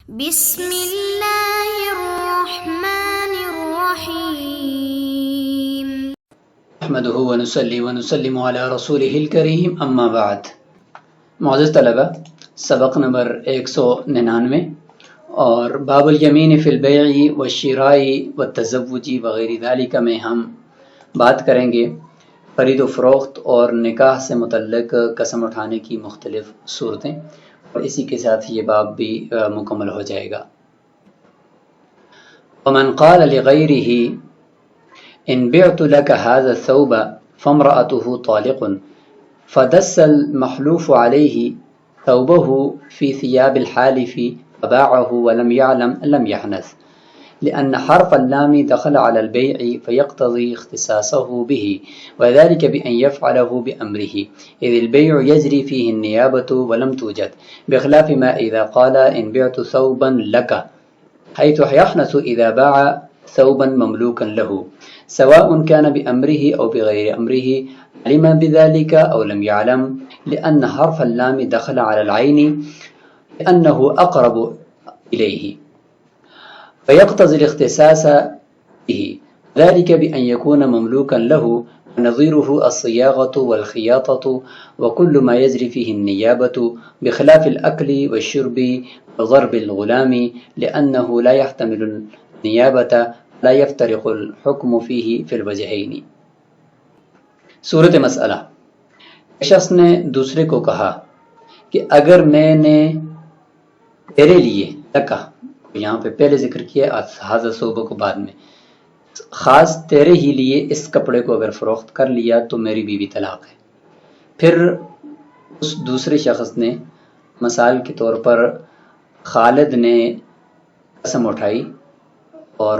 بسم اللہ الرحمن الرحیم نحمده ونصلي ونسلم على رسوله الكريم اما بعد. معزز طلبہ، سبق نمبر 199 اور باب الیمین فی البیع والشراء والتزوج وغیر ذالک میں ہم بات کریں گے خرید و فروخت اور نکاح سے متعلق قسم اٹھانے کی مختلف صورتیں، اور اسی کے ساتھ یہ باب بھی مکمل ہو جائے گا. ومن قال لغیرہ ان بعت لك هذا الثوب فامرأته طالق فدس المحلوف عليه ثوبه في ثياب الحالف فباعه ولم يعلم لم يحنث، لأن حرف اللام دخل على البيع فيقتضي اختصاصه به، وذلك بأن يفعله بأمره، إذ البيع يجري فيه النيابة ولم توجد، بخلاف ما إذا قال إن بعت ثوبا لك، حيث يحنث إذا باع ثوبا مملوكا له، سواء كان بأمره أو بغير أمره، علم بذلك أو لم يعلم، لأن حرف اللام دخل على العين لأنه أقرب إليه فيقتضي الاختصاص به، ذلك بأن يكون مملوكا له، ونظيره الصياغة والخياطة وكل ما يجري فيه النيابة، بخلاف الأكل والشرب وضرب الغلام، لأنه لا يحتمل النيابة، لا يفترق الحكم فيه في الوجهين. صورت مسئلہ، شخص نے دوسرے کو کہا کہ اگر میں نے تیرے لیے لکا، یہاں پہ پہلے ذکر کیا حاضر صوبہ کو بعد میں، خاص تیرے ہی لیے اس کپڑے کو اگر فروخت کر لیا تو میری بیوی طلاق ہے. پھر اس دوسرے شخص نے مثال کے طور پر خالد نے قسم اٹھائی اور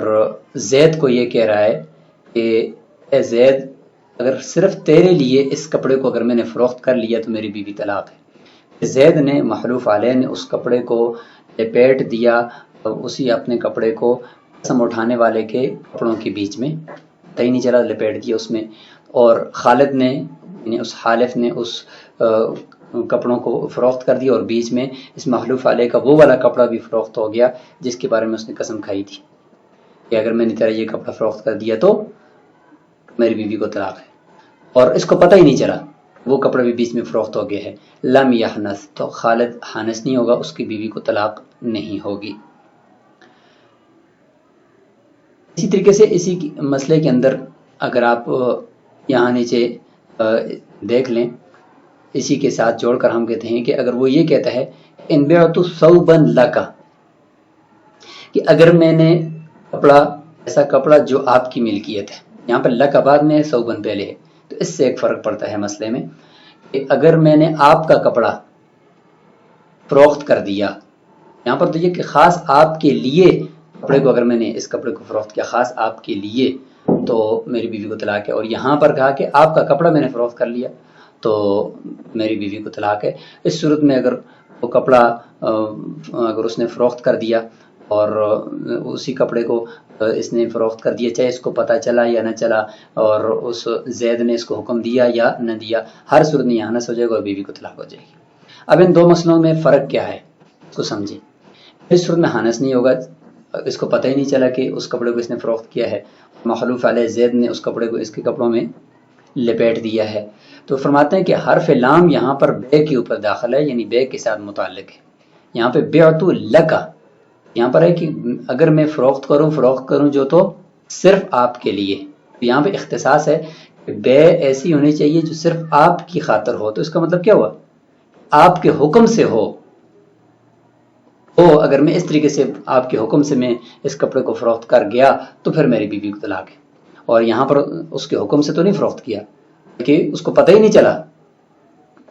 زید کو یہ کہہ رہا ہے کہ اے زید، اگر صرف تیرے لیے اس کپڑے کو اگر میں نے فروخت کر لیا تو میری بیوی طلاق ہے. زید نے محلوف علیہ نے اس کپڑے کو لپیٹ دیا اسی اپنے کپڑے کو قسم اٹھانے والے کے کپڑوں کے بیچ میں، پتہ ہی نہیں چلا، لپیٹ دیا اس میں، اور خالد نے یعنی اس حالف نے اس کپڑوں کو فروخت کر دیا اور بیچ میں اس محلوف علیہ کا وہ والا کپڑا بھی فروخت ہو گیا جس کے بارے میں اس نے قسم کھائی تھی کہ اگر میں نے تیرا یہ کپڑا فروخت کر دیا تو میری بیوی کو طلاق ہے، اور اس کو پتہ ہی نہیں چلا وہ کپڑا بھی بیچ میں فروخت ہو گیا ہے. لم یحنث، تو خالد حانث نہیں ہوگا، اس کی بیوی کو طلاق نہیں ہوگی. اسی طریقے سے اسی مسئلے کے اندر اگر آپ یہاں نیچے دیکھ لیں، اسی کے ساتھ جوڑ کر ہم کہتے ہیں کہ اگر وہ یہ کہتا ہے ان بعت ثوبا لک، کہ اگر میں نے کپڑا، ایسا کپڑا جو آپ کی ملکیت ہے، یہاں پر لک بعد میں ہے، ثوبا پہلے ہے، تو اس سے ایک فرق پڑتا ہے مسئلے میں کہ اگر میں نے آپ کا کپڑا فروخت کر دیا، یہاں پر تو یہ کہ خاص آپ کے لیے کپڑے کو، اگر میں نے اس کپڑے کو فروخت کیا خاص آپ کے لیے تو میری بیوی کو طلاق ہے، اور یہاں پر کہا کہ آپ کا کپڑا میں نے فروخت کر لیا تو میری بیوی کو طلاق ہے. اس صورت میں اگر وہ کپڑا اگر اس نے فروخت کر دیا اور اسی کپڑے کو اس نے فروخت کر دیا، چاہے اس کو پتہ چلا یا نہ چلا، اور اس زید نے اس کو حکم دیا یا نہ دیا، ہر صورت میں حانث ہو جائے گا اور بیوی کو طلاق ہو جائے گی. اب ان دو مسئلوں میں فرق کیا ہے اس کو سمجھیں. اس صورت میں حانث نہیں ہوگا، اس کو پتہ ہی نہیں چلا کہ اس کپڑے کو اس نے فروخت کیا ہے، محلوف علیہ زید نے اس کپڑے کو اس کے کپڑوں میں لپیٹ دیا ہے. تو فرماتے ہیں کہ حرف لام یہاں پر بے کے اوپر داخل ہے، یعنی بے کے ساتھ متعلق ہے. یہاں پہ بعت لک، یہاں پر ہے کہ اگر میں فروخت کروں جو تو صرف آپ کے لیے، یہاں پہ اختصاص ہے کہ بے ایسی ہونی چاہیے جو صرف آپ کی خاطر ہو. تو اس کا مطلب کیا ہوا؟ آپ کے حکم سے ہو. اگر میں اس طریقے سے آپ کے حکم سے میں اس کپڑے کو فروخت کر گیا تو پھر میری بیوی کو طلاق ہے. اور یہاں پر اس کے حکم سے تو نہیں فروخت کیا کہ اس کو پتہ ہی نہیں چلا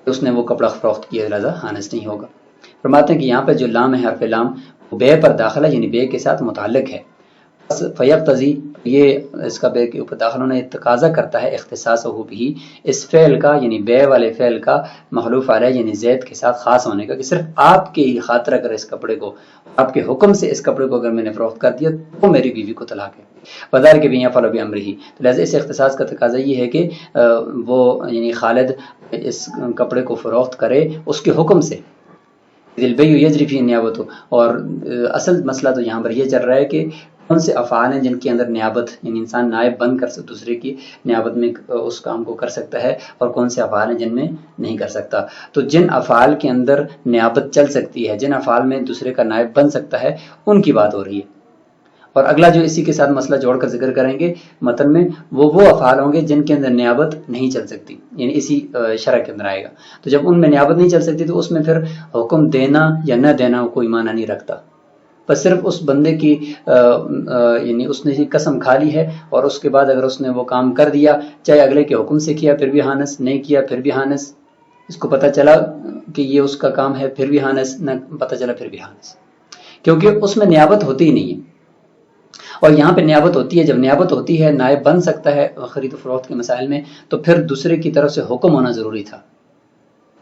کہ اس نے وہ کپڑا فروخت کیا، لہذا حانث نہیں ہوگا. فرماتے ہیں کہ یہاں پہ جو لام ہے حرف لام وہ بے پر داخل ہے، یعنی بے کے ساتھ متعلق ہے. فیقتضی، یہ اس کا بے کے اوپر داخل ہونا یہ تقاضا کرتا ہے اختصاص ہو بھی، اس فعل کا یعنی بے والے فعل کا محلوف علیہ یعنی زید کے ساتھ خاص ہونے کا، کہ صرف آپ کی خاطر اگر اس کپڑے کو، آپ کے حکم سے اس کپڑے کو اگر میں نے فروخت کر دیا تو میری بیوی کو طلاق ہے. وذالک کہ بھی یفعل بامرہ، تو لہٰذا اس اختصاص کا تقاضا یہ ہے کہ وہ یعنی خالد اس کپڑے کو فروخت کرے اس کے حکم سے، البیع یجری فیہ نیابۃ، اور اصل مسئلہ تو یہاں پر یہ چل رہا ہے کہ کون سے افعال ہیں جن کے اندر نیابت، یعنی انسان نائب بن کر دوسرے کی نیابت میں اس کام کو کر سکتا ہے، اور کون سے افعال ہیں جن میں نہیں کر سکتا۔ تو جن افعال کے اندر نیابت چل سکتی ہے، جن افعال میں دوسرے کا نائب بن سکتا ہے، ان کی بات ہو رہی ہے۔ اور اگلا جو اسی کے ساتھ مسئلہ جوڑ کر ذکر کریں گے متن میں، وہ افعال ہوں گے جن کے اندر نیابت نہیں چل سکتی، یعنی اسی شرح کے اندر آئے گا۔ تو جب ان میں نیابت نہیں چل سکتی تو اس میں پھر حکم دینا یا نہ دینا کوئی معنی نہیں رکھتا، بس صرف اس بندے کی یعنی اس نے قسم کھا لی ہے، اور اس کے بعد اگر اس نے وہ کام کر دیا، چاہے اگلے کے حکم سے کیا پھر بھی ہانس، نہیں کیا پھر بھی ہانس، اس کو پتہ چلا کہ یہ اس کا کام ہے پھر بھی ہانس، نہ پتہ چلا پھر بھی ہانس، کیونکہ اس میں نیابت ہوتی ہی نہیں ہے۔ اور یہاں پہ نیابت ہوتی ہے، جب نیابت ہوتی ہے نائب بن سکتا ہے خرید و فروخت کے مسائل میں، تو پھر دوسرے کی طرف سے حکم ہونا ضروری تھا،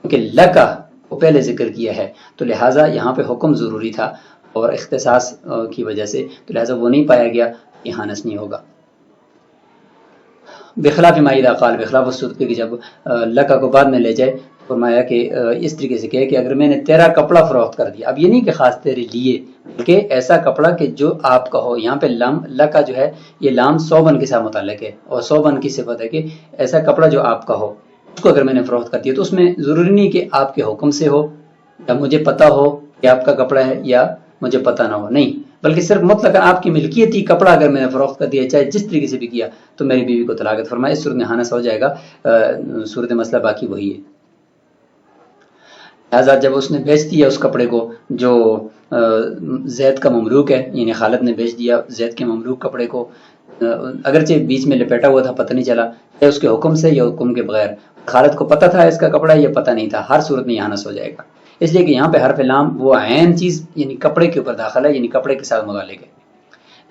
کیونکہ لکا کو پہلے ذکر کیا ہے تو لہٰذا یہاں پہ حکم ضروری تھا، اور اختصاص کی وجہ سے تو لہٰذا وہ نہیں پایا گیا، یہ ہانس نہیں ہوگا۔ بخلاف ما اذا قال، بخلاف اس صورت کے کہ جب لکا کو بعد میں لے جائے، فرمایا کہ اس طریقے سے کہ اگر میں نے تیرا کپڑا فروخت کر دیا، اب یہ نہیں کہ خاص تیرے لیے، بلکہ ایسا کپڑا کہ جو آپ کا ہو۔ یہاں پہ لام لکا جو ہے یہ لام صوبن کے ساتھ متعلق ہے، اور صوبن کی صفت ہے کہ ایسا کپڑا جو آپ کا ہو، اس کو اگر میں نے فروخت کر دیا تو اس میں ضروری نہیں کہ آپ کے حکم سے ہو، یا مجھے پتہ ہو کہ آپ کا کپڑا ہے یا مجھے پتہ نہ ہو، نہیں، بلکہ صرف مطلق آپ کی ملکیتی کپڑا اگر میں نے فروخت کر دیا، چاہے جس طریقے سے بھی کیا، تو میری بیوی کو طلاق فرمائے۔ اس صورت میں ہانس ہو جائے گا، صورت مسئلہ باقی وہی ہے۔ لہٰذا جب اس نے بیچ دیا اس کپڑے کو جو زید کا مملوک ہے، یعنی خالد نے بیچ دیا زید کے مملوک کپڑے کو، اگرچہ بیچ میں لپیٹا ہوا تھا، پتہ نہیں چلا، یا اس کے حکم سے یا حکم کے بغیر، خالد کو پتہ تھا اس کا کپڑا ہے یا پتہ نہیں تھا، ہر صورت میں یہ ہانس ہو جائے گا، اس لیے کہ یہاں پہ حرف لام وہ عین چیز یعنی کپڑے کے اوپر داخل ہے، یعنی کپڑے کے ساتھ متعلق ہے۔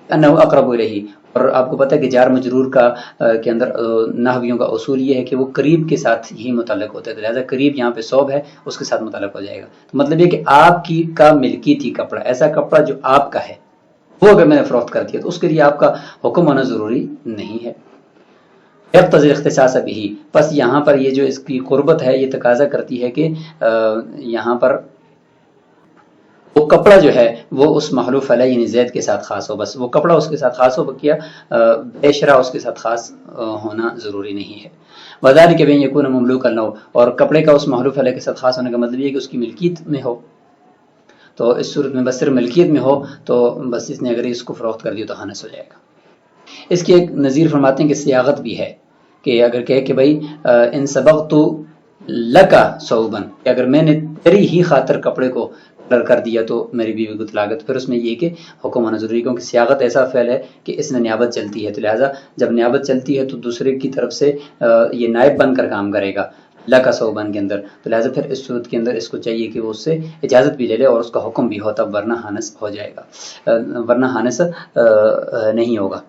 انہ اقرب الیہ، اور آپ کو پتہ ہے کہ جار مجرور کا کے اندر نحویوں کا اصول یہ ہے کہ وہ قریب کے ساتھ ہی متعلق ہوتا ہے، تو لہٰذا قریب یہاں پہ صوب ہے، اس کے ساتھ متعلق ہو جائے گا۔ تو مطلب یہ کہ آپ کی کا ملکی تھی کپڑا، ایسا کپڑا جو آپ کا ہے، وہ اگر میں نے فروخت کر دیا تو اس کے لیے آپ کا حکم ہونا ضروری نہیں ہے۔ یقتضی اختصاص بھی، بس یہاں پر یہ جو اس کی قربت ہے یہ تقاضا کرتی ہے کہ یہاں پر وہ کپڑا جو ہے وہ اس محلوف علیہ یعنی زید کے ساتھ خاص ہو، بس وہ کپڑا اس کے ساتھ خاص ہو، بقیہ بیشرا اس کے ساتھ خاص ہونا ضروری نہیں ہے۔ وذالک بان یکون مملوکا لہ، اور کپڑے کا اس محلوف علیہ کے ساتھ خاص ہونے کا مطلب یہ ہے کہ اس کی ملکیت میں ہو، تو اس صورت میں بس صرف ملکیت میں ہو تو بس اس نے اگر اس کو فروخت کر دیا تو ہانس ہو جائے گا۔ اس کی ایک نظیر فرماتے ہیں کہ سیاغت بھی ہے کہ اگر کہے کہ بھائی ان سبقت لکا صوبن، کہ اگر میں نے تیری ہی خاطر کپڑے کو کلر کر دیا تو میری بیوی کو طلاق، پھر اس میں یہ کہ حکم ہونا ضروری، کیونکہ سیاغت ایسا فعل ہے کہ اس میں نیابت چلتی ہے، تو لہٰذا جب نیابت چلتی ہے تو دوسرے کی طرف سے یہ نائب بن کر کام کرے گا لکا صوبن کے اندر، تو لہٰذا پھر اس صورت کے اندر اس کو چاہیے کہ وہ اس سے اجازت بھی لے لے اور اس کا حکم بھی ہو، تب ورنہ ہانس ہو جائے گا، ورنہ ہانس نہیں ہوگا۔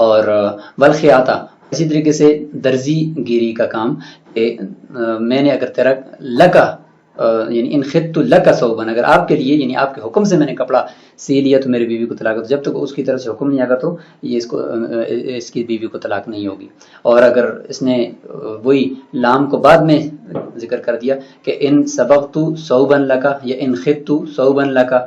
اور والخیاطہ، اسی طریقے سے درزی گیری کا کام، کہ میں نے اگر تیرا لکا یعنی ان خط لکا صوبن، اگر آپ کے لیے یعنی آپ کے حکم سے میں نے کپڑا سی لیا تو میری بیوی کو طلاق، جب تک اس کی طرف سے حکم نہیں آگا تو یہ اس کی بیوی کو طلاق نہیں ہوگی۔ اور اگر اس نے وہی لام کو بعد میں ذکر کر دیا کہ ان سبقت صوبن لکا یا ان خط صوبن لکا،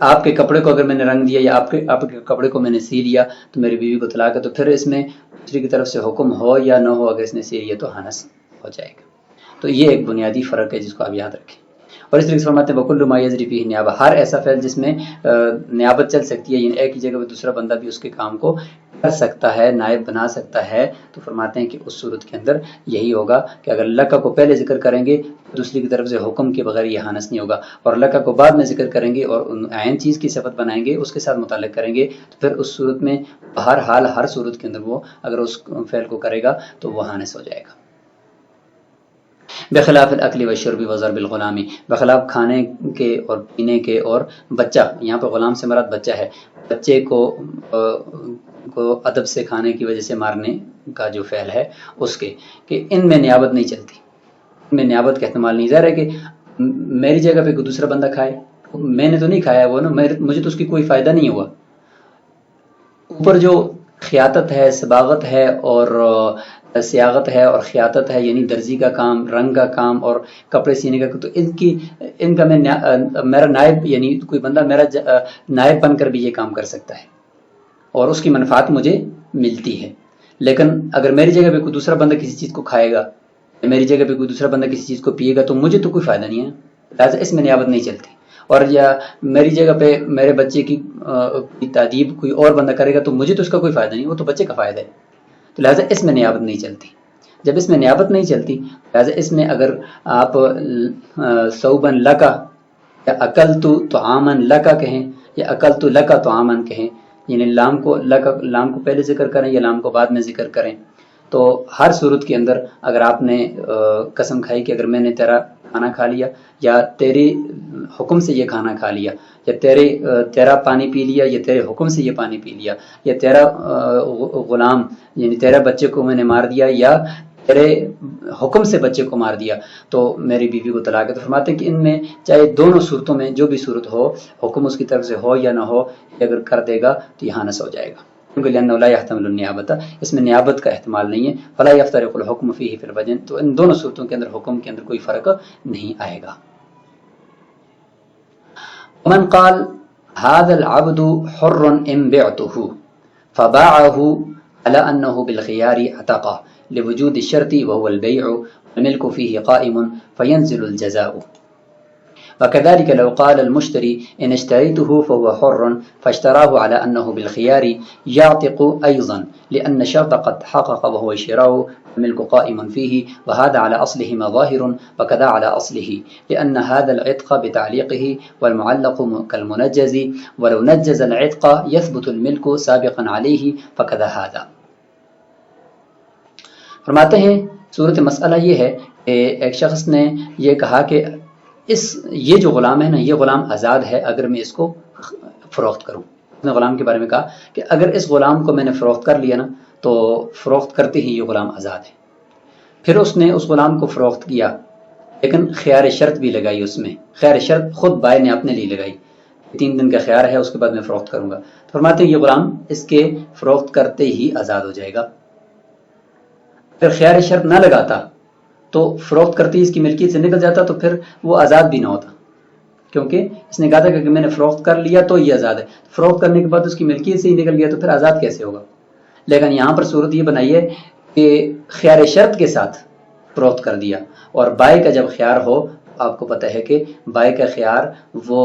آپ کے کپڑے کو اگر میں نے رنگ دیا یا آپ کے کپڑے کو میں نے سی لیا تو میری بیوی کو طلاق ہے، تو پھر اس میں دوسری کی طرف سے حکم ہو یا نہ ہو، اگر اس نے سی لیا تو ہانس ہو جائے گا۔ تو یہ ایک بنیادی فرق ہے جس کو آپ یاد رکھیں۔ اور اس طریقے سے فرماتے ہیں وَكُلُّ مَا يَجْرِي فِيهِ نِيَابَةٌ، ہر ایسا فعل جس میں نیابت چل سکتی ہے، یعنی ایک ہی جگہ پہ دوسرا بندہ بھی اس کے کام کو کر سکتا ہے، نائب بنا سکتا ہے، تو فرماتے ہیں کہ اس صورت کے اندر یہی ہوگا کہ اگر لکا کو پہلے ذکر کریں گے دوسری کی طرف سے حکم کے بغیر یہ ہانس نہیں ہوگا، اور لکا کو بعد میں ذکر کریں گے اور عین چیز کی صفت بنائیں گے، اس کے ساتھ متعلق کریں گے، تو پھر اس صورت میں ہر حال ہر صورت کے اندر وہ اگر اس فعل کو کرے گا تو وہ ہانس ہو جائے گا۔ بخلاف الاکل والشرب وضرب الغلام، بخلاف کھانے کے اور پینے کے اور بچہ، یہاں پہ غلام سے مراد بچہ ہے، بچے کو ادب سے کھانے کی وجہ سے مارنے کا جو فعل ہے اس کے، کہ ان میں نیابت نہیں چلتی، ان میں نیابت کا احتمال نہیں۔ ظاہر ہے کہ میری جگہ پہ کوئی دوسرا بندہ کھائے، میں نے تو نہیں کھایا وہ نا، مجھے تو اس کی کوئی فائدہ نہیں ہوا، اوپر جو خیاطت ہے، سباغت ہے اور سیاغت ہے اور خیاطت ہے، یعنی درزی کا کام، رنگ کا کام اور کپڑے سینے کا، تو ان کا میرا نائب، یعنی کوئی بندہ میرا نائب بن کر بھی یہ کام کر سکتا ہے اور اس کی منفعت مجھے ملتی ہے۔ لیکن اگر میری جگہ پہ کوئی دوسرا بندہ کسی چیز کو کھائے گا، میری جگہ پہ کوئی دوسرا بندہ کسی چیز کو پیے گا، تو مجھے تو کوئی فائدہ نہیں ہے، لہٰذا اس میں نیابت نہیں چلتی۔ اور یا میری جگہ پہ میرے بچے کی تعدیب کوئی اور بندہ کرے گا تو مجھے تو اس کا کوئی فائدہ نہیں، وہ تو بچے کا فائدہ ہے، تو لہٰذا اس میں نیابت نہیں چلتی۔ جب اس میں نیابت نہیں چلتی، لہٰذا اس میں اگر آپ صوباً لکا یا اکلت طعاماً لکا کہیں یا اکلت لکا طعاماً کہیں، یعنی لام کو پہلے ذکر کریں یا لام کو بعد میں ذکر کریں، تو ہر صورت کے اندر اگر آپ نے قسم کھائی کہ اگر میں نے تیرا کھانا کھا لیا یا تیری حکم سے یہ کھانا کھا لیا یا تیرا پانی پی لیا یا تیرے حکم سے یہ پانی پی لیا یا تیرا غلام یعنی تیرا بچے کو میں نے مار دیا یا تیرے حکم سے بچے کو مار دیا تو میری بیوی کو طلاق ہے، تو فرماتے ہیں کہ ان میں چاہے دونوں صورتوں میں جو بھی صورت ہو، حکم اس کی طرف سے ہو یا نہ ہو، اگر کر دے گا تو یہ حانث ہو جائے گا، کیونکہ لأنه لا يحتمل النیابت، اس میں نیابت کا احتمال نہیں ہے، فلا يفترق الحکم فیہ فی الوجن، تو ان دونوں صورتوں کے اندر حکم کے اندر کوئی فرق نہیں آئے گا۔ ومن قال هذا العبد حر ان بعته فباعه على انه بالخيار عتقه لوجود الشرط وهو البيع والملك فيه قائم فينزل الجزاء، وكذلك لو قال المشتري إن اشتريته فهو حر فاشتراه على أنه بالخيار يعتق أيضا لأن الشرط قد حقق وهو شراء الملك قائم فيه، وهذا على أصلهما ظاهر وكذا على أصله، لأن هذا العتق بتعليقه والمعلق كالمنجز، ولو نجز العتق يثبت الملك سابقا عليه فكذا هذا۔ فرماتے ہیں صورت مسئلہ یہ ہے کہ ایک شخص نے یہ کہا کہ یہ جو غلام ہے نا، یہ غلام آزاد ہے اگر میں اس کو فروخت کروں۔ اس نے غلام کے بارے میں کہا کہ اگر اس غلام کو میں نے فروخت کر لیا نا تو فروخت کرتے ہی یہ غلام آزاد ہے۔ پھر اس نے اس غلام کو فروخت کیا، لیکن خیار شرط بھی لگائی، اس میں خیار شرط خود بائے نے اپنے لیے لگائی، 3 دن کا خیار ہے، اس کے بعد میں فروخت کروں گا۔ فرماتے ہیں یہ غلام اس کے فروخت کرتے ہی آزاد ہو جائے گا۔ اگر خیار شرط نہ لگاتا تو فروخت کرتے ہی اس کی ملکیت سے نکل جاتا تو پھر وہ آزاد بھی نہ ہوتا، کیونکہ اس نے کہا تھا کہ میں نے فروخت کر لیا تو یہ آزاد ہے، فروخت کرنے کے بعد اس کی ملکیت سے ہی نکل گیا تو پھر آزاد کیسے ہوگا؟ لیکن یہاں پر صورت یہ بنائی ہے کہ خیار شرط کے ساتھ فروخت کر دیا، اور بائے کا جب خیار ہو، آپ کو پتہ ہے کہ بائے کا خیار وہ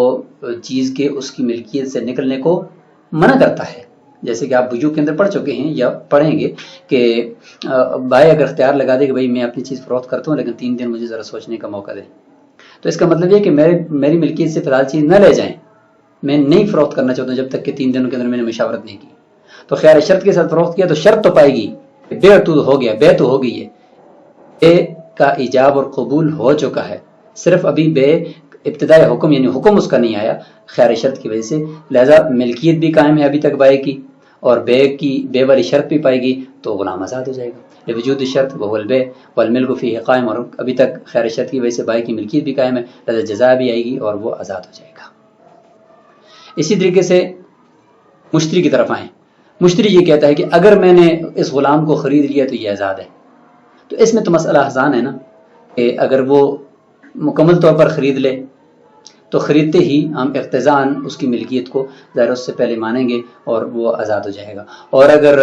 چیز کے اس کی ملکیت سے نکلنے کو منع کرتا ہے، جیسے کہ آپ بجو کے اندر پڑھ چکے ہیں یا پڑھیں گے کہ بھائی اگر اختیار لگا دے کہ بھائی میں اپنی چیز فروخت کرتا ہوں لیکن 3 دن مجھے ذرا سوچنے کا موقع دے، تو اس کا مطلب یہ کہ میری ملکیت سے فی الحال چیز نہ لے جائیں، میں نہیں فروخت کرنا چاہتا ہوں جب تک کہ 3 دنوں کے اندر میں نے مشاورت نہیں کی۔ تو خیار شرط کے ساتھ فروخت کیا تو شرط تو پائے گی، بے تو ہو گیا، بے تو ہو گئی ہے، بے کا ایجاب اور قبول ہو چکا ہے، صرف ابھی بے ابتدائی حکم یعنی حکم اس کا نہیں آیا خیار شرط کی وجہ سے، لہذا ملکیت بھی قائم ہے ابھی تک بائے کی، اور بے والی شرط بھی پائے گی تو غلام آزاد ہو جائے گا، لوجود شرط وهو البيع والملك فيه قائم، اور ابھی تک خیار شرط کی وجہ سے بائے کی ملکیت بھی قائم ہے، لہذا جزا بھی آئے گی اور وہ آزاد ہو جائے گا۔ اسی طریقے سے مشتری کی طرف آئیں، مشتری یہ کہتا ہے کہ اگر میں نے اس غلام کو خرید لیا تو یہ آزاد ہے، تو اس میں تو مسئلہ آسان ہے نا کہ اگر وہ مکمل طور پر خرید لے تو خریدتے ہی ہم اقتضاً اس کی ملکیت کو ظاہر اس سے پہلے مانیں گے اور وہ آزاد ہو جائے گا، اور اگر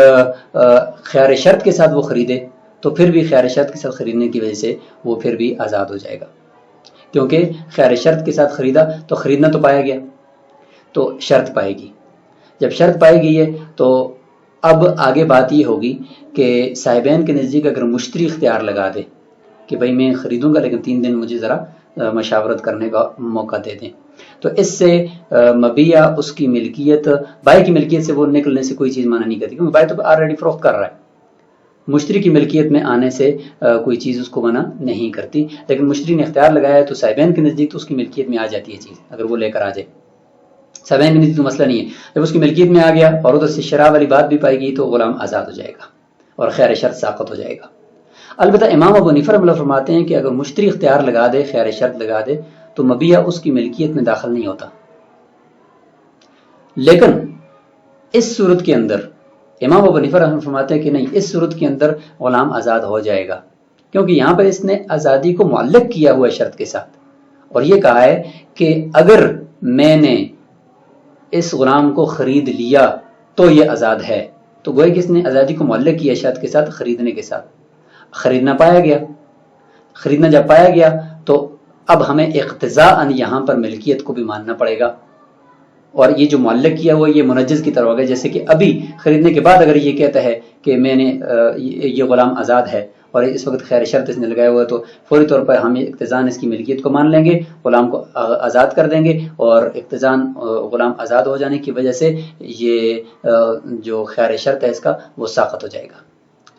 خیار شرط کے ساتھ وہ خریدے تو پھر بھی خیار شرط کے ساتھ خریدنے کی وجہ سے وہ پھر بھی آزاد ہو جائے گا، کیونکہ خیار شرط کے ساتھ خریدا تو خریدنا تو پایا گیا تو شرط پائے گی، جب شرط پائی گئی ہے تو اب آگے بات یہ ہوگی کہ صاحبین کے نزدیک اگر مشتری اختیار لگا دے کہ بھائی میں خریدوں گا لیکن 3 دن مجھے ذرا مشاورت کرنے کا موقع دے دیں، تو اس سے مبیع اس کی ملکیت بائے کی ملکیت سے وہ نکلنے سے کوئی چیز معنی نہیں کرتی، کیونکہ بائے تو آلریڈی فروخت کر رہا ہے، مشتری کی ملکیت میں آنے سے کوئی چیز اس کو منع نہیں کرتی، لیکن مشتری نے اختیار لگایا ہے تو صاحبین کے نزدیک تو اس کی ملکیت میں آ جاتی ہے چیز، اگر وہ لے کر آ جائے صاحبین کے نزدیک تو مسئلہ نہیں ہے، جب اس کی ملکیت میں آ گیا اور ادھر سے شرع والی بات بھی پائے گی تو غلام آزاد ہو جائے گا اور خیار شرط ساقط ہو جائے گا۔ البتہ امام ابو حنیفہ رحمہ اللہ فرماتے ہیں کہ اگر مشتری اختیار لگا دے، خیار شرط لگا دے تو مبیع اس کی ملکیت میں داخل نہیں ہوتا، لیکن اس صورت کے اندر امام ابو حنیفہ رحمۃ اللہ فرماتے ہیں کہ نہیں، اس صورت کے اندر غلام آزاد ہو جائے گا، کیونکہ یہاں پر اس نے آزادی کو معلق کیا ہوا ہے شرط کے ساتھ، اور یہ کہا ہے کہ اگر میں نے اس غلام کو خرید لیا تو یہ آزاد ہے، تو گویا کہ اس نے آزادی کو معلق کیا شرط کے ساتھ، خریدنے کے ساتھ۔ خریدنا پایا گیا، خریدنا جب پایا گیا تو اب ہمیں اقتضاءً یہاں پر ملکیت کو بھی ماننا پڑے گا، اور یہ جو معلق کیا ہوا یہ منجز کی طرح ہوگا، جیسے کہ ابھی خریدنے کے بعد اگر یہ کہتا ہے کہ میں نے یہ غلام آزاد ہے اور اس وقت خیر شرط اس نے لگایا ہوا ہے، تو فوری طور پر ہم اقتضاً اس کی ملکیت کو مان لیں گے، غلام کو آزاد کر دیں گے، اور اقتضاً غلام آزاد ہو جانے کی وجہ سے یہ جو خیر شرط ہے اس کا وہ ساقط ہو جائے گا۔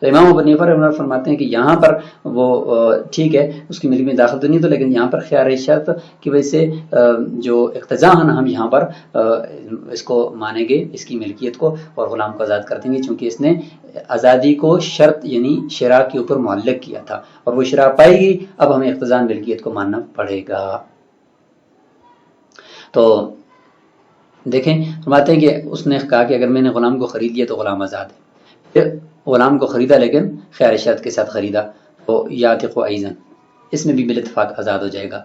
تو امام ابو حنیفہ رحمۃ اللہ فرماتے ہیں کہ یہاں پر وہ ٹھیک ہے اس کی ملک میں داخل تو نہیں تو، لیکن یہاں پر خیار شرط کی وجہ سے جو اقتضاءً ہم یہاں پر اس کو مانیں گے، اس کی ملکیت کو، اور غلام کو آزاد کر دیں گے، چونکہ اس نے آزادی کو شرط یعنی شرع کے اوپر معلق کیا تھا، اور وہ شرع پائے گی، اب ہمیں اقتضاءً ملکیت کو ماننا پڑے گا۔ تو دیکھیں فرماتے ہیں کہ اس نے کہا کہ اگر میں نے غلام کو خرید لیا تو غلام آزاد ہے، پھر غلام کو خریدا لیکن خیار شرط کے ساتھ خریدا، تو یاتق ایضاً اس میں بھی بالاتفاق آزاد ہو جائے گا،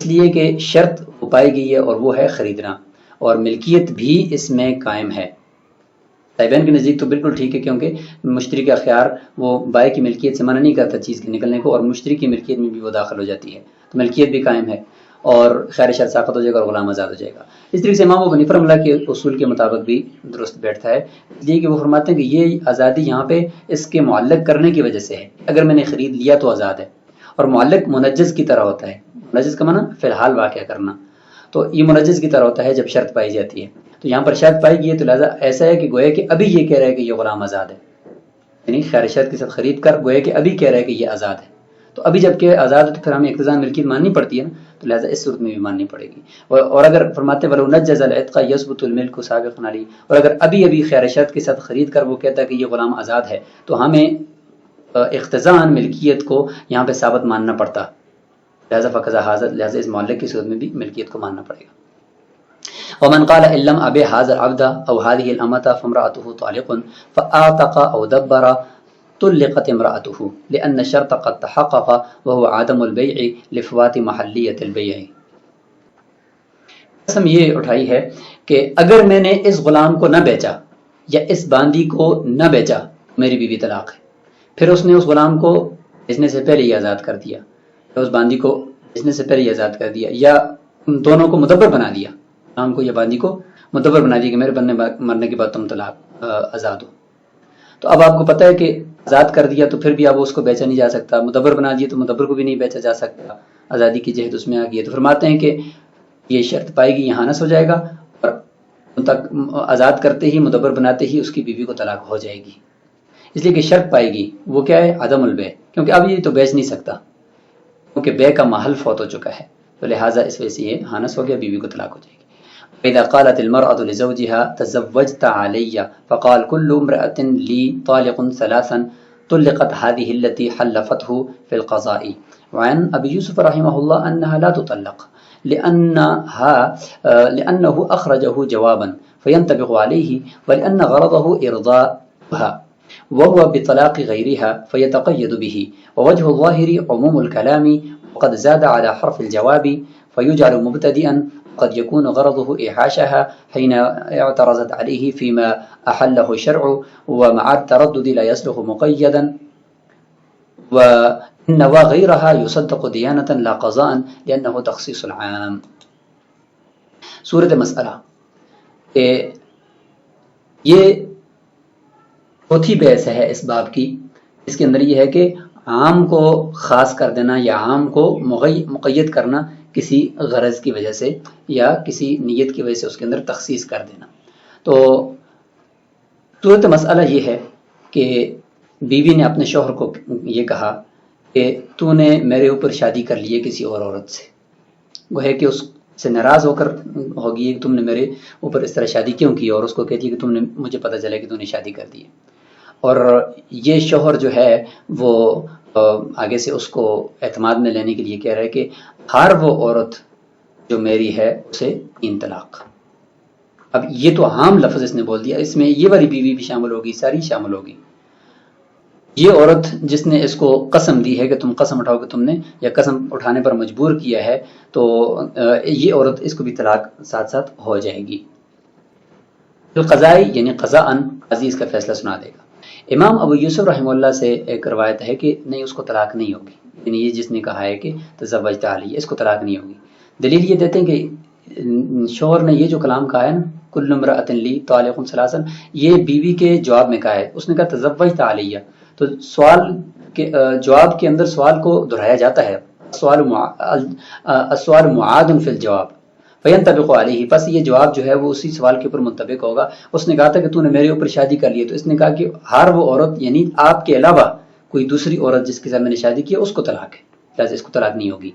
اس لیے کہ شرط وہ پائی گئی ہے اور وہ ہے خریدنا، اور ملکیت بھی اس میں قائم ہے۔ طیبین کے نزدیک تو بالکل ٹھیک ہے، کیونکہ مشتری کا خیار وہ بائع کی ملکیت سے منع نہیں کرتا چیز کے نکلنے کو، اور مشتری کی ملکیت میں بھی وہ داخل ہو جاتی ہے، تو ملکیت بھی قائم ہے، اور خیر شرط ساقط ہو جائے گا اور غلام آزاد ہو جائے گا۔ اس طریقے سے امام ابو حنیفہ رحمۃ اللہ کے اصول کے مطابق بھی درست بیٹھتا ہے، اس لیے کہ وہ فرماتے ہیں کہ یہ آزادی یہاں پہ اس کے معلق کرنے کی وجہ سے ہے، اگر میں نے خرید لیا تو آزاد ہے، اور معلق منجز کی طرح ہوتا ہے، منجز کا معنی فی الحال واقع کرنا، تو یہ منجز کی طرح ہوتا ہے جب شرط پائی جاتی ہے، تو یہاں پر شرط پائی گئی ہے، تو لہٰذا ایسا ہے کہ گویا کہ ابھی یہ کہہ رہا ہے کہ یہ غلام آزاد ہے، یعنی خیر شرط کے ساتھ خرید کر گویا کہ ابھی کہہ رہا ہے کہ یہ آزاد ہے، تو ابھی جب کہ آزاد ہے تو پھر ہمیں اقتضاء ملکیت ماننی پڑتی ہے نا، تو لہٰذا اس صورت میں بھی ماننی پڑے گی۔ اور اگر فرماتے ولو نجز العتق یثبت الملک سابقا علیہ، اور اگر ابھی ابھی خیر شرط کے ساتھ خرید کر وہ کہتا ہے کہ یہ غلام آزاد ہے، تو ہمیں اقتضاء ملکیت کو یہاں پہ ثابت ماننا پڑتا، لہٰذا فقضا حاضر، لہٰذا اس معلق کی صورت میں بھی ملکیت کو ماننا پڑے گا۔ ومن قال ان لم ابي هذا العبد او هذه الامه فامراته طالق فاعتق او دبر طلقت امراته لان الشرط قد تحقق وهو عدم البيع لفوات محليه البيع۔ قسم یہ اٹھائی ہے کہ اگر میں نے اس غلام کو نہ بیچا یا اس باندی کو نہ بیچا میری بیوی طلاق ہے، پھر اس نے اس غلام کو بیچنے سے پہلے ہی آزاد کر دیا، اس باندی کو بیچنے سے پہلے ہی آزاد کر دیا، یا ان دونوں کو مدبر بنا دیا، غلام کو یا باندی کو مدبر بنا دیا کہ میرے مرنے کے بعد تم طلاق آزاد ہو، تو اب آپ کو پتہ ہے کہ آزاد کر دیا تو پھر بھی اب اس کو بیچا نہیں جا سکتا، مدبر بنا دیا تو مدبر کو بھی نہیں بیچا جا سکتا، آزادی کی جہت اس میں آ گئی ہے، تو فرماتے ہیں کہ یہ شرط پائے گی یہاں نس ہو جائے گا، اور آزاد کرتے ہی مدبر بناتے ہی اس کی بیوی کو طلاق ہو جائے گی، اس لیے کہ شرط پائے گی وہ کیا ہے عدم البیع، کیونکہ اب یہ تو بیچ نہیں سکتا، کیونکہ بیع کا محل فوت ہو چکا ہے، تو لہٰذا اس وجہ سے یہ ہانس ہو گیا، بیوی کو طلاق ہو جائے گی۔ فإذا قالت المرأة لزوجها تزوجت علي فقال كل امرأة لي طالق ثلاثا طلقت هذه التي حلفته في القضاء، وعن أبي يوسف رحمه الله أنها لا تطلق لأنه أخرجه جوابا فينطبق عليه ولأن غرضه إرضاءها وهو بطلاق غيرها فيتقيد به، ووجه الظاهر عموم الكلام وقد زاد على حرف الجواب فيجعل مبتدئا قد يكون غرضه إحاشها حين اعترضت عليه فيما أحله الشرع، ومع التردد لا يصلح مقيدا، وإن وغيرها يصدق ديانة لا قضاء لأنه تخصيص العام۔ صورت مسئلہ کہ یہ چوتھی بحث ہے اس باب کی، اس کے اندر یہ ہے کہ عام کو خاص کر دینا یا عام کو مقید کرنا کسی غرض کی وجہ سے یا کسی نیت کی وجہ سے اس کے اندر تخصیص کر دینا۔ تو صورت مسئلہ یہ ہے کہ بیوی نے اپنے شوہر کو یہ کہا کہ تو نے میرے اوپر شادی کر لی ہے کسی اور عورت سے، وہ ہے کہ اس سے ناراض ہو کر ہوگی کہ تم نے میرے اوپر اس طرح شادی کیوں کی، اور اس کو کہتی ہے کہ تم نے مجھے پتہ چلا کہ تم نے شادی کر دی ہے، اور یہ شوہر جو ہے وہ آگے سے اس کو اعتماد میں لینے کے لیے کہہ رہا ہے کہ ہر وہ عورت جو میری ہے اسے 3 طلاق، اب یہ تو عام لفظ اس نے بول دیا، اس میں یہ والی بیوی بھی شامل ہوگی، ساری شامل ہوگی۔ یہ عورت جس نے اس کو قسم دی ہے کہ تم قسم اٹھاؤ کہ تم نے، یا قسم اٹھانے پر مجبور کیا ہے، تو یہ عورت اس کو بھی طلاق ساتھ ساتھ ہو جائے گی۔ القضائی یعنی قضاءً، قاضی اس کا فیصلہ سنا دے گا۔ امام ابو یوسف رحمہ اللہ سے ایک روایت ہے کہ نہیں، اس کو طلاق نہیں ہوگی، یعنی یہ جس نے کہا ہے کہ تزوجت علی، اس کو طلاق نہیں ہوگی۔ دلیل یہ دیتے ہیں کہ شوہر نے یہ جو کلام کہا ہے نا، کل امرأۃ لی طالق ثلاثا، یہ بیوی کے جواب میں کہا ہے، اس نے کہا تزوجت علیہ، تو سوال کے جواب کے اندر سوال کو دہرایا جاتا ہے، السؤال معاد فی الجواب فینطبق علیہ، پس یہ جواب جو ہے وہ اسی سوال کے اوپر منطبق ہوگا۔ اس نے کہا تھا کہ تو نے میرے اوپر شادی کر لی، تو اس نے کہا کہ ہر وہ عورت یعنی آپ کے علاوہ کوئی دوسری عورت جس کے ساتھ میں نے شادی کی اس کو طلاق ہے، لہٰذا اس کو طلاق نہیں ہوگی۔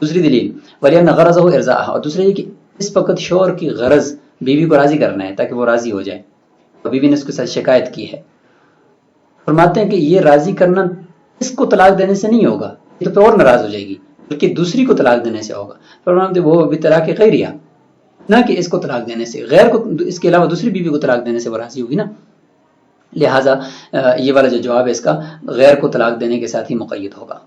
دوسری دلیل وَلِأَنَّ غَرَضَهُ إِرْضَاءَهَا، اور دوسرے یہ کہ اس وقت شوہر کی غرض بیوی کو راضی کرنا ہے تاکہ وہ راضی ہو جائے، اور بیوی نے اس کے ساتھ شکایت کی ہے۔ فرماتے ہیں کہ یہ راضی کرنا اس کو طلاق دینے سے نہیں ہوگا، یہ تو پھر اور ناراض ہو جائے گی، بلکہ دوسری کو طلاق دینے سے ہوگا۔ فرماتے ہیں وہ بھی طلاق غیریہ، نہ کہ اس کو طلاق دینے سے، غیر کو، اس کے علاوہ دوسری بیوی کو طلاق دینے سے وہ راضی ہوگی نا، لہٰذا یہ والا جو جواب ہے اس کا غیر کو طلاق دینے کے ساتھ ہی مقید ہوگا۔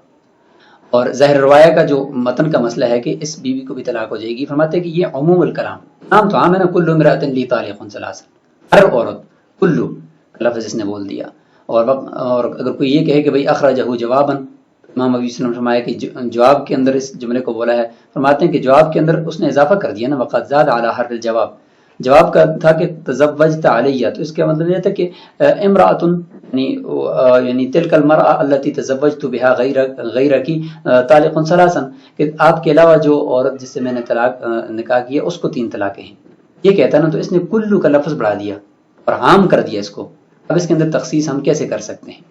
اور ظاہر روایہ کا جو متن کا مسئلہ ہے کہ اس بیوی کو بھی طلاق ہو جائے گی، فرماتے ہیں کہ یہ عموم الکلام، عام تو عام ہے نا، کل امرأۃ لی طالق ثلاثا، ہر عورت، کلو لفظ اس نے بول دیا۔ اور اگر کوئی یہ کہے کہ بھئی اخرجہ جواباً، امام ابی وسلم فرمایا کہ جواب کے اندر اس جملے کو بولا ہے، فرماتے ہیں کہ جواب کے اندر اس نے اضافہ کر دیا نا، وقد زاد علی حرف الجواب، جواب کا تھا کہ تزوجت علیہ، تو اس کا مطلب یہ تھا کہ امرأۃ یعنی تلک المرأة التي تزوجت بها غیرک طالق ثلاثا، کہ آپ کے علاوہ جو عورت جس سے میں نے نکاح کیا اس کو 3 طلاقیں ہیں، یہ کہتا نا، تو اس نے کلو کا لفظ بڑھا دیا اور عام کر دیا اس کو۔ اب اس کے اندر تخصیص ہم کیسے کر سکتے ہیں؟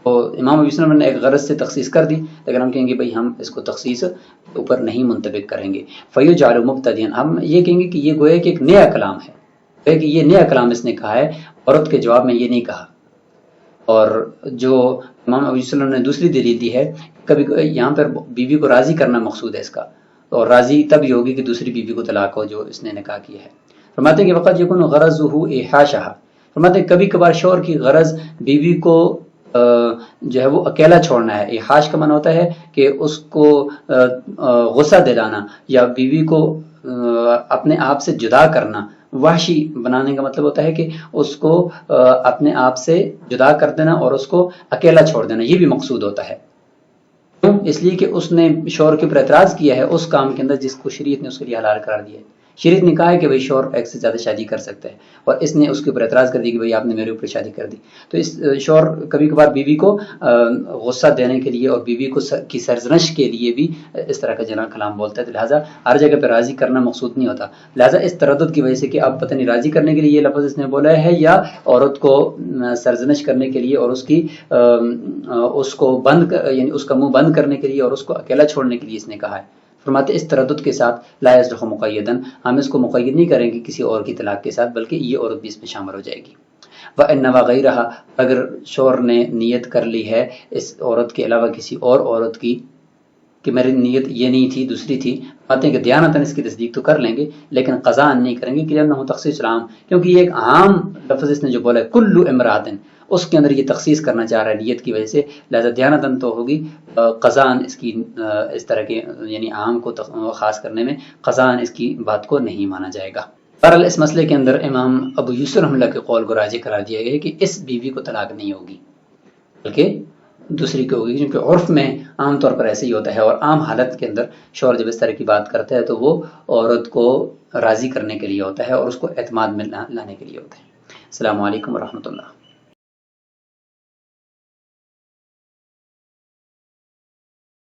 تو امام ابی وسلم نے ایک غرض سے تخصیص کر دی، لیکن ہم کہیں گے بھئی ہم اس کو تخصیص اوپر نہیں منطبق کریں گے۔ فیجعل مبتدئا، ہم یہ کہیں گے کہ یہ گویا کہ ایک نیا کلام ہے، گویا کہ یہ نیا کلام اس نے کہا ہے، عورت کے جواب میں یہ نہیں کہا۔ اور جو امام ابی وسلم نے دوسری دلیل دی ہے، کبھی یہاں پر بیوی کو راضی کرنا مقصود ہے اس کا، اور راضی تب ہی ہوگی کہ دوسری بیوی کو طلاق ہو جو اس نے نکاح کیا ہے۔ فرماتے ہیں کہ وقت یکون غرضہ احاشہ، فرماتے ہیں کبھی کبھار شوہر کی غرض بیوی کو جو ہے وہ اکیلا چھوڑنا ہے۔ احاش کا معنی ہوتا ہے کہ اس کو غصہ دلانا یا بیوی کو اپنے آپ سے جدا کرنا۔ وحشی بنانے کا مطلب ہوتا ہے کہ اس کو اپنے آپ سے جدا کر دینا اور اس کو اکیلا چھوڑ دینا، یہ بھی مقصود ہوتا ہے۔ کیوں؟ اس لیے کہ اس نے شوہر کے اوپر اعتراض کیا ہے اس کام کے اندر جس کو شریعت نے اس کے لیے حلال قرار دیا ہے۔ شریعت نے کہا ہے کہ بھئی شوہر ایک سے زیادہ شادی کر سکتا ہے، اور اس نے اس کے اوپر اعتراض کر دی کہ بھئی آپ نے میرے اوپر شادی کر دی۔ تو اس شوہر کبھی کبھار بیوی کو غصہ دینے کے لیے اور بیوی کو کی سرزنش کے لیے بھی اس طرح کا جنا کلام بولتا ہے، تو لہٰذا ہر جگہ پہ راضی کرنا مقصود نہیں ہوتا۔ لہٰذا اس تردد کی وجہ سے کہ اب پتہ نہیں راضی کرنے کے لیے یہ لفظ اس نے بولا ہے یا عورت کو سرزنش کرنے کے لیے اور اس کو بند، یعنی اس کا منہ بند کرنے کے لیے اور اس کو اکیلا چھوڑنے کے لیے اس نے کہا ہے۔ فرماتے اس تردد کے ساتھ لا یصلح مقیداً، ہم اس کو مقید نہیں کریں گے کسی اور کی طلاق کے ساتھ، بلکہ یہ عورت بھی اس میں شامل ہو جائے گی۔ وَإِنَّمَا غَيْرَهَا، اگر شوہر نے نیت کر لی ہے اس عورت کے علاوہ کسی اور عورت کی کہ میری نیت یہ نہیں تھی، دوسری تھی، باتیں کہ دیانتاً اس کی تصدیق تو کر لیں گے لیکن قضاء نہیں کریں گے، کہ لأنه تخصیص العام، کیونکہ یہ ایک عام لفظ اس نے جو بولا ہے کل امرأۃ، اس کے اندر یہ تخصیص کرنا چاہ رہا ہے نیت کی وجہ سے، لہذا دیانتاً تو ہوگی، قضاء اس کی اس طرح کے یعنی عام کو خاص کرنے میں قضاء اس کی بات کو نہیں مانا جائے گا۔ بہرحال اس مسئلے کے اندر امام ابو یوسف رحمہ اللہ کے قول کو راجح قرار دیا گیا ہے کہ اس بیوی کو طلاق نہیں ہوگی بلکہ دوسری کو ہوگی، کیونکہ عرف میں عام طور پر ایسے ہی ہوتا ہے، اور عام حالت کے اندر شوہر جب اس طرح کی بات کرتا ہے تو وہ عورت کو راضی کرنے کے لیے ہوتا ہے اور اس کو اعتماد میں لانے کے لیے ہوتا ہے۔ السلام علیکم ورحمۃ اللہ۔